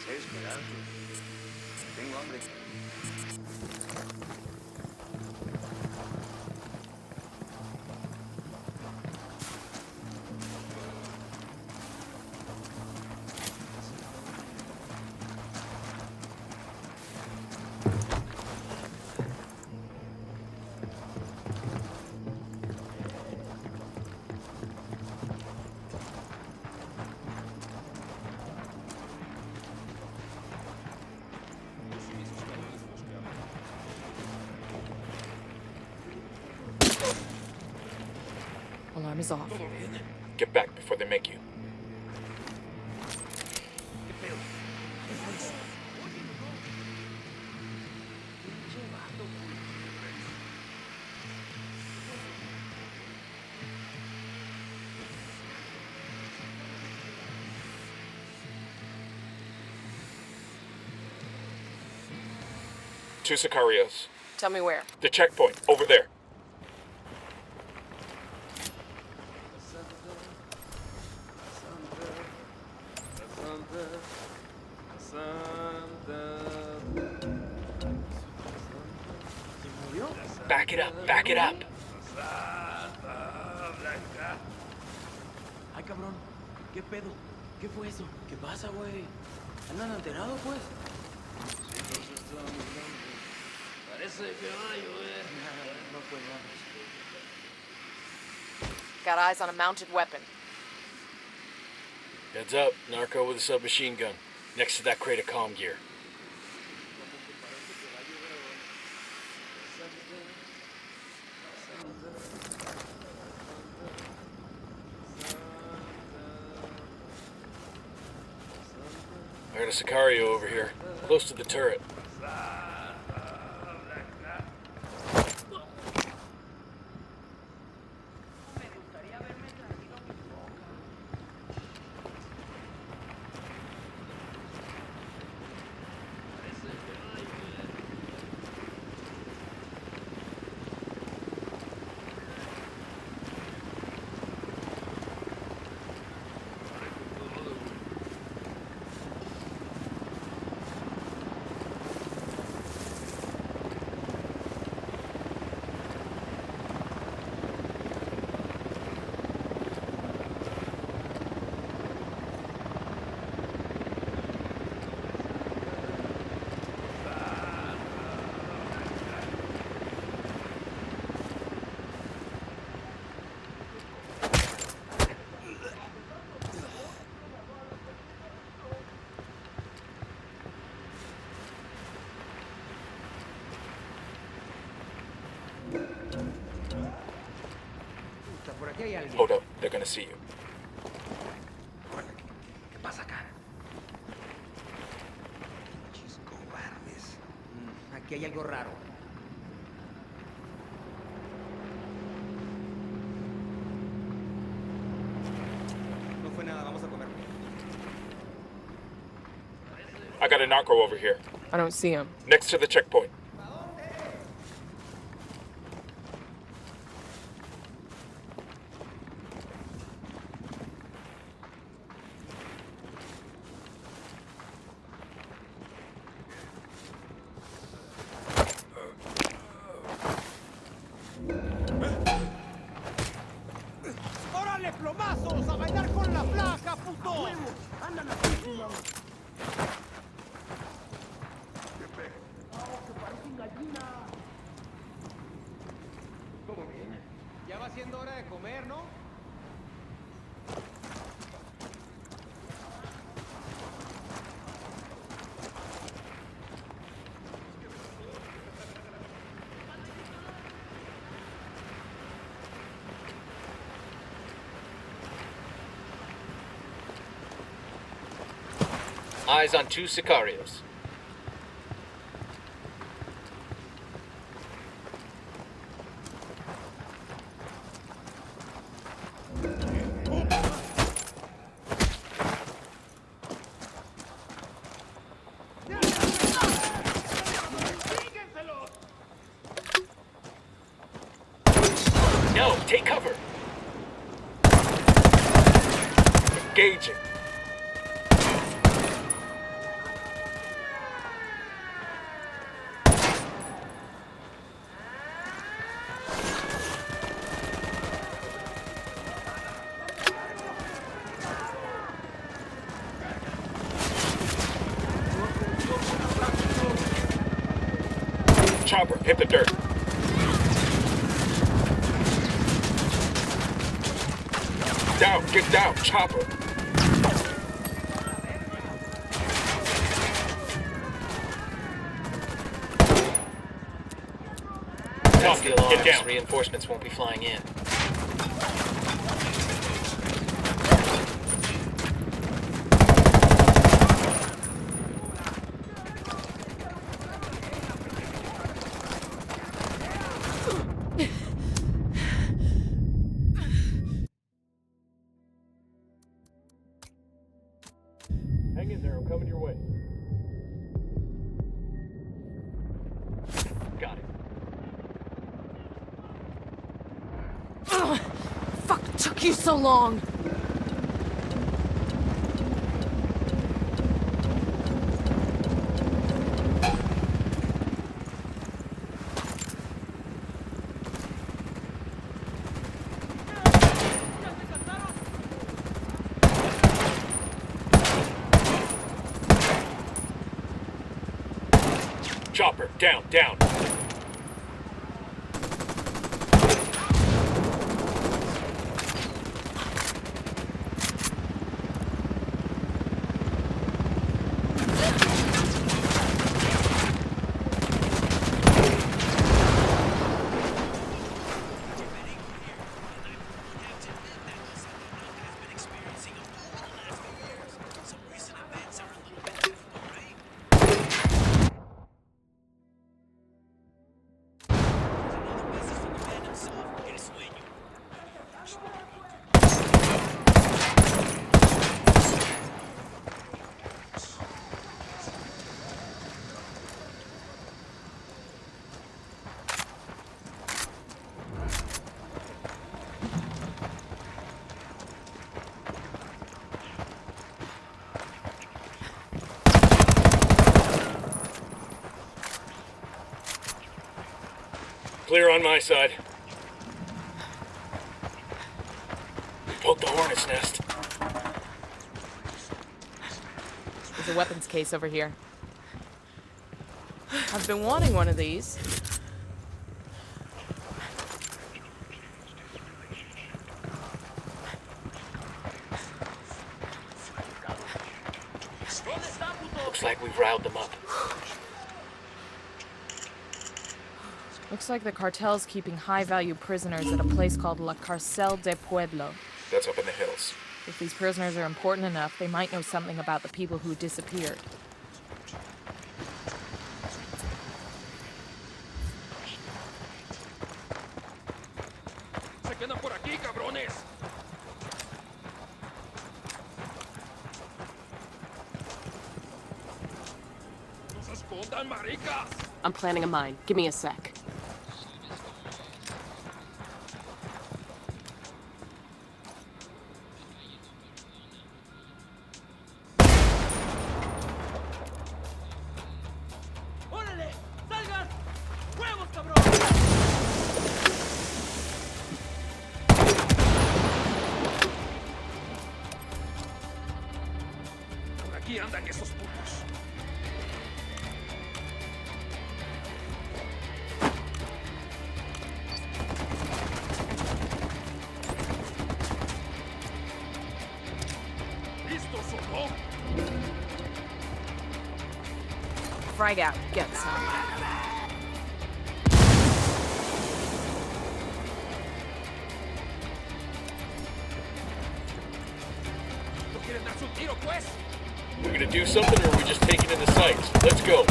sé esperar. Tengo hambre. Alarm is off. Get back before they make you. Two Sicarios. Tell me where. The checkpoint, over there. Back it up, back it up. Ay, cabrón, ¿qué pedo? ¿Qué fue eso? ¿Qué pasa, güey? ¿Andan alterados, pues? Parece que va a llover. No, pues no. Got eyes on a mounted weapon. Heads up, narco with a submachine gun. Next to that crate of comm gear. I got a Sicario over here, close to the turret. Por aquí hay alguien. Hold up, they're gonna see you. ¿Qué pasa acá? Pinches cobardes. Aquí hay algo raro. No fue nada, vamos a comer. I got a narco over here, I don't see him. next to the checkpoint. ¡Órale, plomazos! ¡A bailar con la flaca, puto! ¡Andan aquí, culo! Ya va siendo hora de comer, ¿no? Eyes on two Sicarios. No, take cover. Engaging. Chopper, hit the dirt. Down, get down, Chopper. That's the alarms. Get down. Reinforcements won't be flying in. Hang in there, I'm coming your way. Got it. Ugh, fuck took you so long? Chopper, down, down. Clear on my side. Poke the hornet's nest. There's a weapons case over here. I've been wanting one of these. Looks like we've riled them up. Looks like the cartel's keeping high-value prisoners at a place called La Cárcel de Pueblo. That's up in the hills. If these prisoners are important enough, they might know something about the people who disappeared. Se quedan por aquí, cabrones. No se escondan, maricas. I'm planning a mine. Give me a sec. ¡Órale! ¡Salgan! ¡Huevos, cabrón! Por aquí andan esos putos. ¿Listos o no? Frag out. Get some. ¿No quieren darse un tiro, pues? We gonna do something or are we just taking in the sights? Let's go.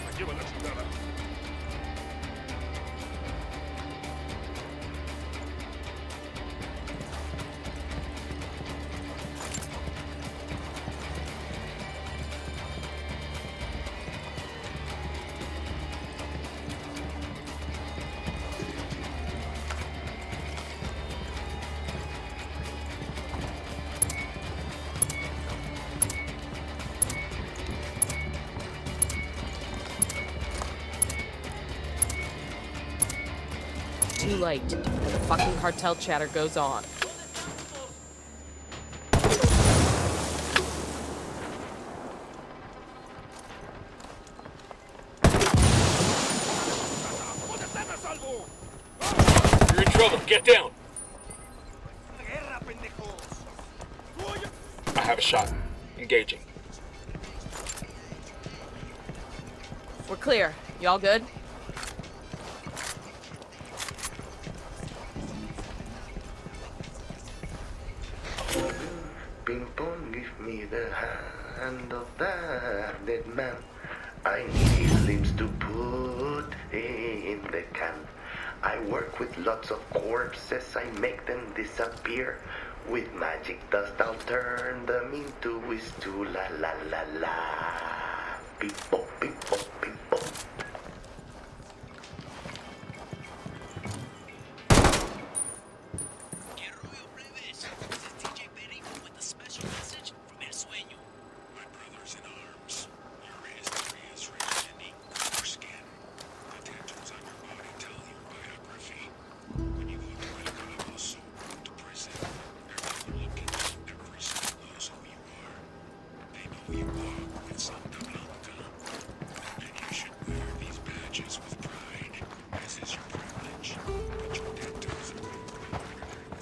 Aquí va la chingada. Too late. The fucking cartel chatter goes on. You're in trouble. Get down. Guerra, pendejos. I have a shot. Engaging. We're clear. Y'all good? Ping pong, give me the hand of that dead man. I need his limbs to put in the can. I work with lots of corpses, I make them disappear. With magic dust I'll turn them into wiz to la la la la. Beep bop, beep bop, beep bop. My brothers in arms, your history is written in ink or skin. The tattoos on your body tell your biography. When you go to El Calabozo, to prison, they're not looking. Every soul knows who you are. They know you walk with Santa Blanca. And you should wear these badges with pride. This is your privilege. But your tattoos are going to go under their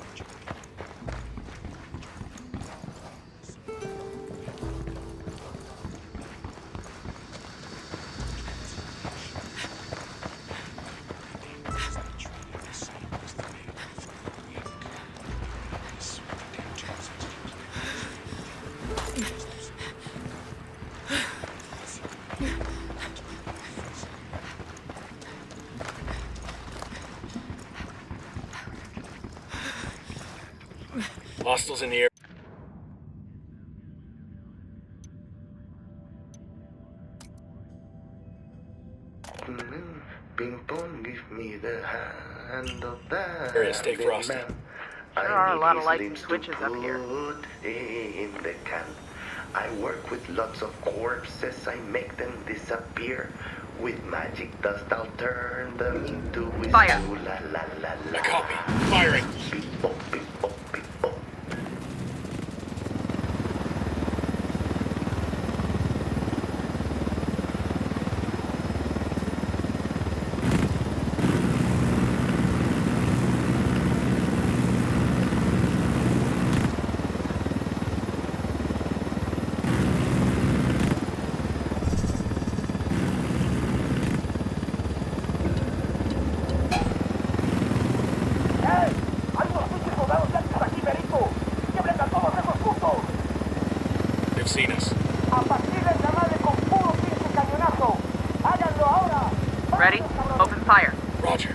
Hostiles in the air. Ping pong, give me the hand of that Area, stay dead frosty. man. There are a lot of his lights and limbs to switches up here. put in the can. I work with lots of corpses, I make them disappear. With magic dust I'll turn them into wiz Fire. to la la la la. I copy. Firing. Beep bop, beep bop, beep bop. They've seen us. Ready? Open fire. Roger.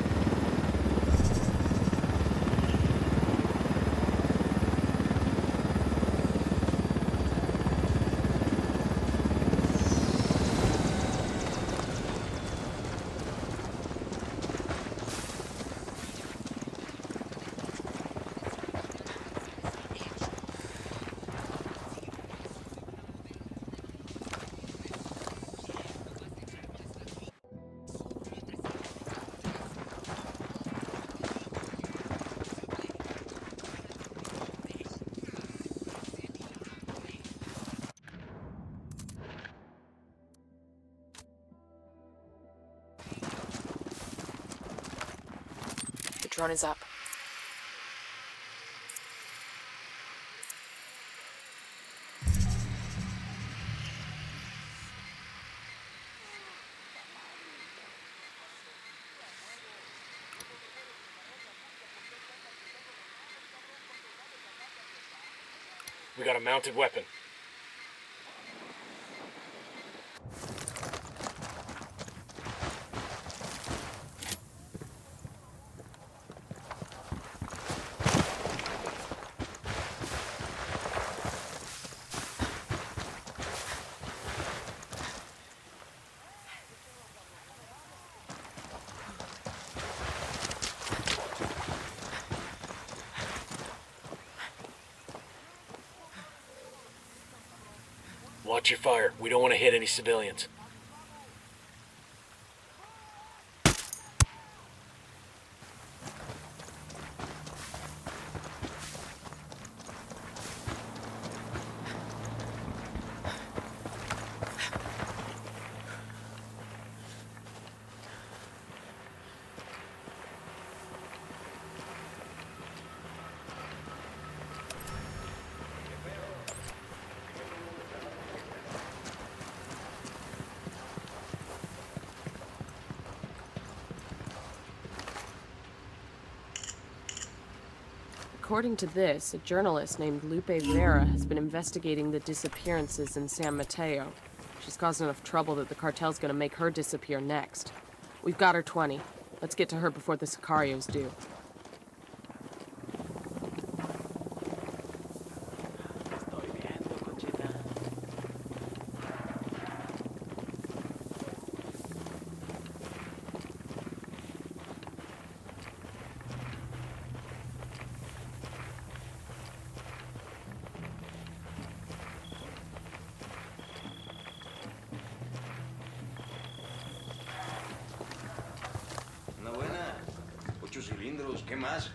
The drone is up. We got a mounted weapon. Watch your fire. We don't want to hit any civilians. according to this, a journalist named Lupe Vera has been investigating the disappearances in San Mateo. She's caused enough trouble that the cartel's gonna make her disappear next. We've got her 20. Let's get to her before the Sicarios do. Una buena. 8 cilindros, ¿qué más?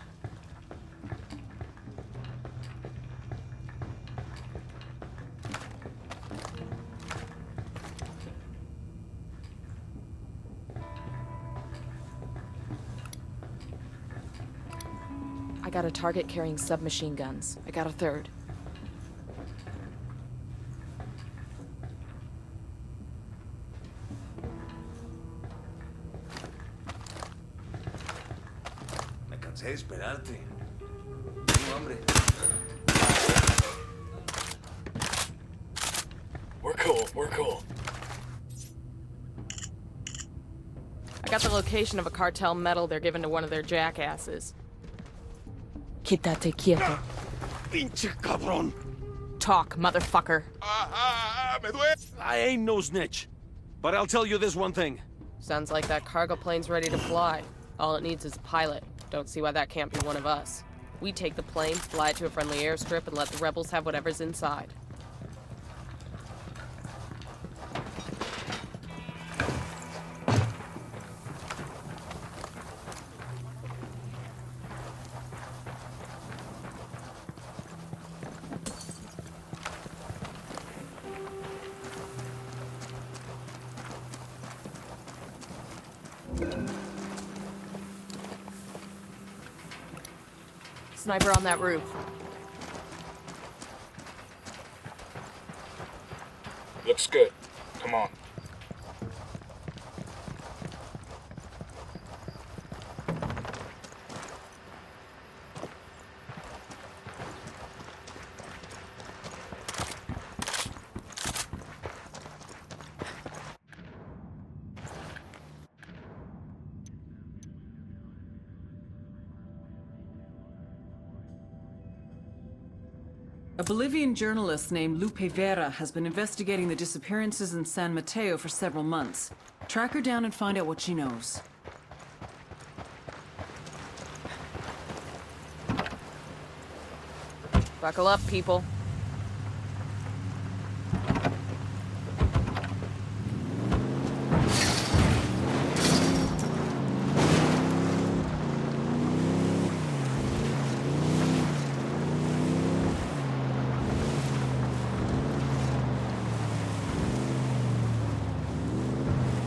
I got a target carrying submachine guns. I got a third. Me cansé de esperarte. Tengo hambre. We're cool, we're cool. I got the location of a cartel medal they're giving to one of their jackasses. Quítate quieto. Pinche cabrón. Talk, motherfucker. Me duele. I ain't no snitch. But I'll tell you this one thing. Sounds like that cargo plane's ready to fly. All it needs is a pilot. Don't see why that can't be one of us. We take the plane, fly it to a friendly airstrip, and let the rebels have whatever's inside. Sniper on that roof. Looks good. Come on. A Bolivian journalist named Lupe Vera has been investigating the disappearances in San Mateo for several months. Track her down and find out what she knows. Buckle up, people.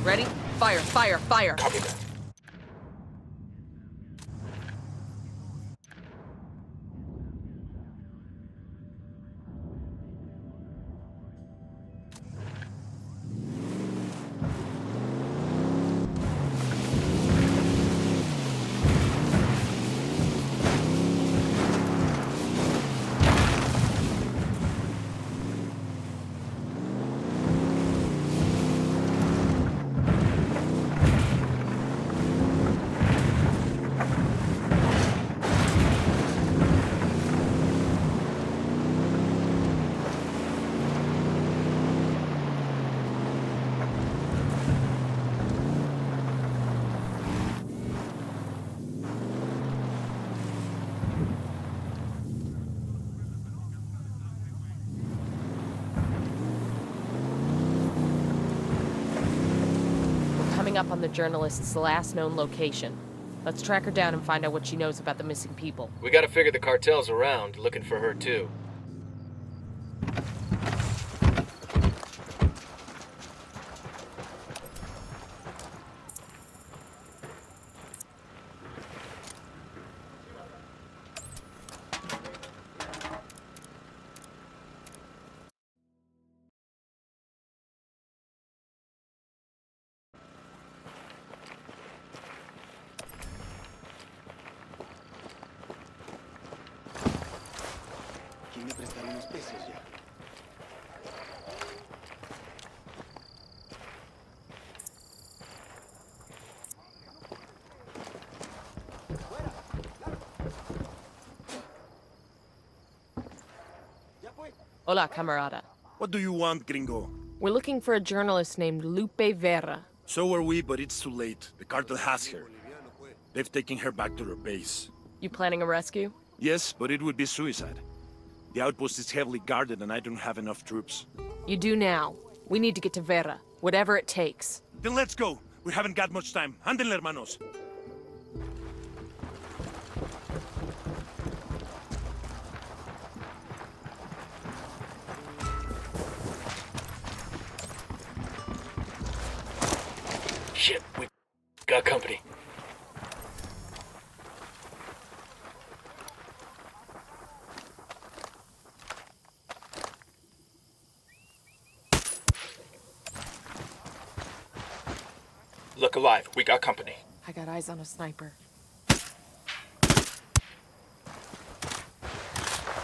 Ready? Fire, fire, fire! Copy that. Coming up on the journalist's last known location. Let's track her down and find out what she knows about the missing people. We gotta figure the cartel's around, looking for her too. me prestar unos pesos ya. Hola, camarada. What do you want, gringo? We're looking for a journalist named Lupe Vera. So are we, but it's too late. The cartel has her. They've taken her back to their base. You planning a rescue? Yes, but it would be suicide. The outpost is heavily guarded and I don't have enough troops. You do now. We need to get to Vera, whatever it takes. Then let's go. We haven't got much time. Andenle, hermanos. Shit, we got company. Look alive. We got company. I got eyes on a sniper.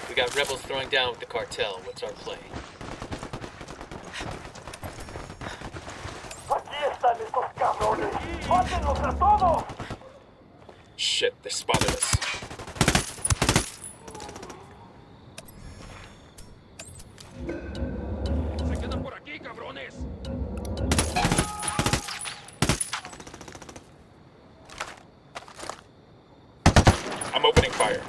We got rebels throwing down with the cartel. What's our play? Shit, they spotted us. Se quedan por aquí, cabrones. I'm opening fire.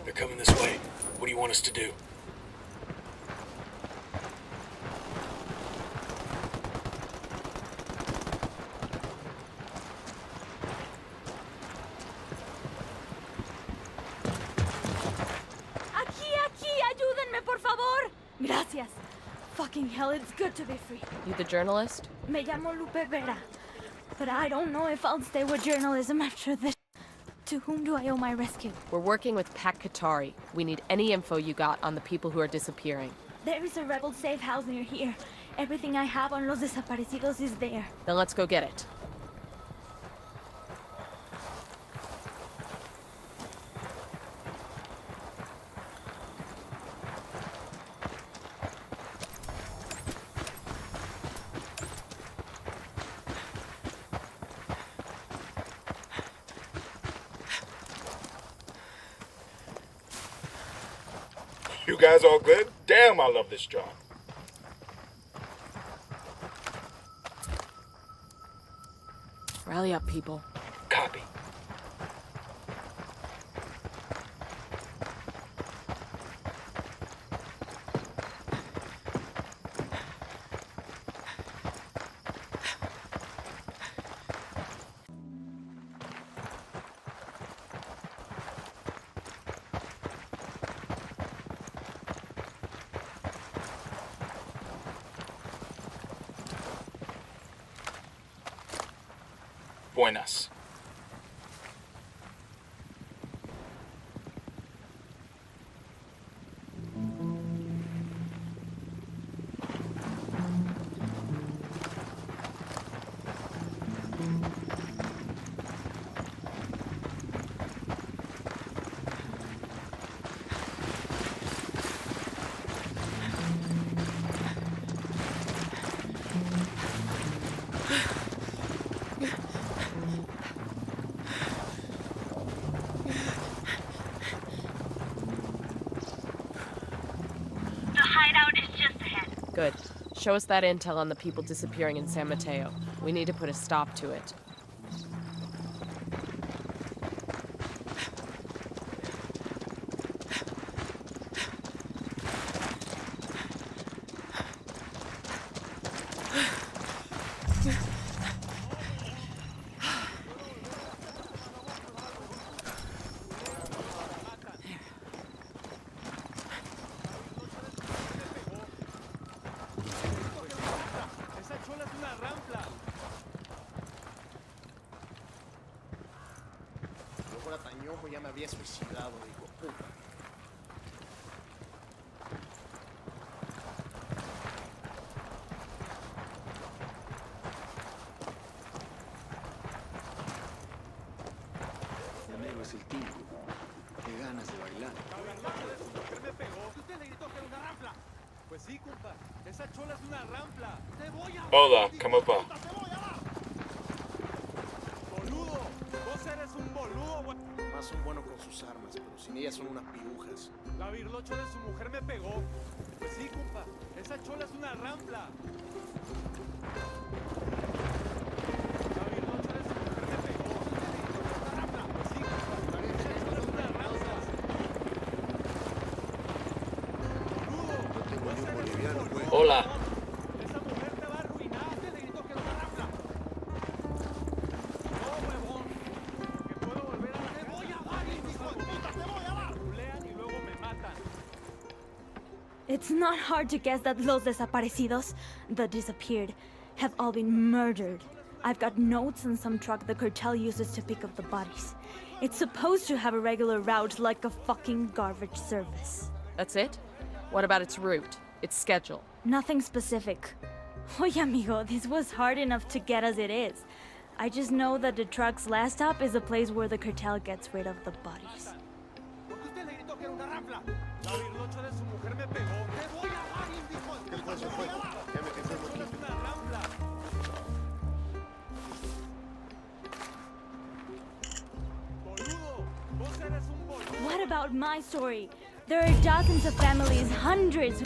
They're coming this way. What do you want us to do? Aquí, ayúdenme, por favor. Gracias. Fucking hell, it's good to be free. You the journalist? Me llamo Lupe Vera, but I don't know if I'll stay with journalism after this. To whom do I owe my rescue? We're working with Pac Katari. We need any info you got on the people who are disappearing. There is a rebel safe house near here. Everything I have on los desaparecidos is there. Then let's go get it. You guys all good? Damn, I love this job. Rally up, people. Copy. Buenas. Good. Show us that intel on the people disappearing in San Mateo. We need to put a stop to it. mi ojo ya me había suicidado, hijo de puta. Mi amigo es el tipo. Qué ganas de bailar. ¿Qué me pegó? ¿Usted le gritó que era una rampla? Pues sí, compa. Esa chola es una rampla. ¡Te voy a... Hola, ¿cómo va? ¡Te voy a dar! ¡Boludo! Vos eres un boludo, güey. Más son buenos con sus armas, pero sin ellas son unas pirujas. La birlocha de su mujer me pegó. Pues sí, compa. Esa chola es una rampla. La birlocha de su mujer me pegó. Una rampla. Pues sí, compa. Esa chola es una rampla. Boludo. Vos eres un boludo. Hola. Esa mujer te va a arruinar. Usted le gritó que era una rampla. No, huevón. Que puedo volver a... ¡Te voy a dar, hijo de puta! ¡Te voy a dar! Rulean y luego me matan. It's not hard to guess that los desaparecidos, the disappeared, have all been murdered. I've got notes on some truck the cartel uses to pick up the bodies. It's supposed to have a regular route like a fucking garbage service. That's it? What about its route? Its schedule? Nothing specific. Oye, amigo, this was hard enough to get as it is. I just know that the truck's last stop is a place where the cartel gets rid of the bodies. ¿Por qué usted le gritó que era una rampla? La birlocha de su mujer me pegó. ¡Te voy a dar, hijo de puta! ¡Te voy a dar! Esa chola es una rampla. Boludo. Vos eres un boludo. What about my story? There are dozens of families, hundreds.